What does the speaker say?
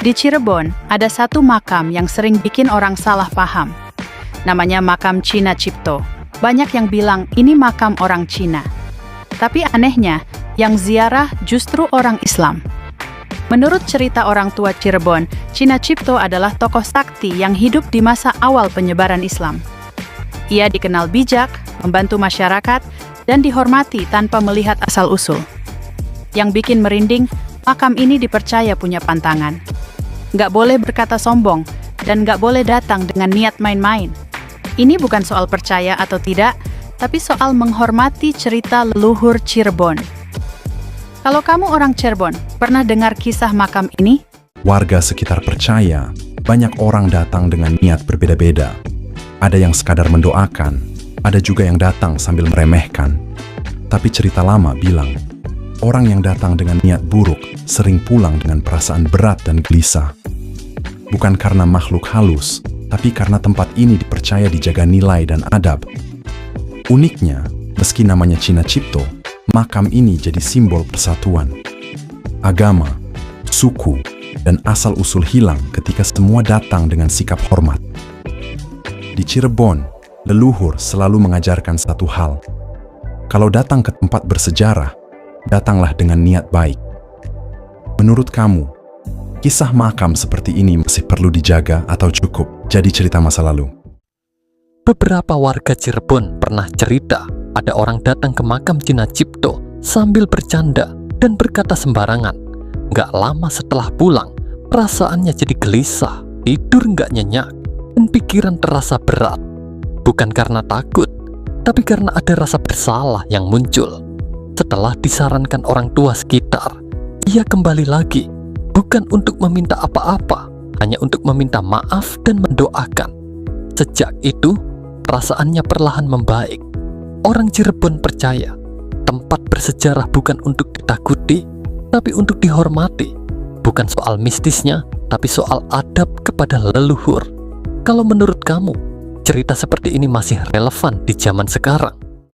Di Cirebon, ada satu makam yang sering bikin orang salah paham. Namanya makam Cina Cipto. Banyak yang bilang ini makam orang Cina. Tapi anehnya, yang ziarah justru orang Islam. Menurut cerita orang tua Cirebon, Cina Cipto adalah tokoh sakti yang hidup di masa awal penyebaran Islam. Ia dikenal bijak, membantu masyarakat, dan dihormati tanpa melihat asal-usul. Yang bikin merinding, makam ini dipercaya punya pantangan. Nggak boleh berkata sombong, dan nggak boleh datang dengan niat main-main. Ini bukan soal percaya atau tidak, tapi soal menghormati cerita leluhur Cirebon. Kalau kamu orang Cirebon, pernah dengar kisah makam ini? Warga sekitar percaya, banyak orang datang dengan niat berbeda-beda. Ada yang sekadar mendoakan, ada juga yang datang sambil meremehkan. Tapi cerita lama bilang, orang yang datang dengan niat buruk sering pulang dengan perasaan berat dan gelisah. Bukan karena makhluk halus, tapi karena tempat ini dipercaya dijaga nilai dan adab. Uniknya, meski namanya Cina Cipto, makam ini jadi simbol persatuan. Agama, suku, dan asal-usul hilang ketika semua datang dengan sikap hormat. Di Cirebon, leluhur selalu mengajarkan satu hal. Kalau datang ke tempat bersejarah, datanglah dengan niat baik. Menurut kamu, kisah makam seperti ini masih perlu dijaga atau cukup jadi cerita masa lalu? Beberapa warga Cirebon pernah cerita ada orang datang ke makam Cina Cipto sambil bercanda dan berkata sembarangan. Nggak lama setelah pulang, perasaannya jadi gelisah, tidur nggak nyenyak, dan pikiran terasa berat. Bukan karena takut, tapi karena ada rasa bersalah yang muncul. Setelah disarankan orang tua sekitar, ia kembali lagi, bukan untuk meminta apa-apa, hanya untuk meminta maaf dan mendoakan. Sejak itu, perasaannya perlahan membaik. Orang Cirebon percaya, tempat bersejarah bukan untuk ditakuti, tapi untuk dihormati. Bukan soal mistisnya, tapi soal adab kepada leluhur. Kalau menurut kamu, cerita seperti ini masih relevan di zaman sekarang?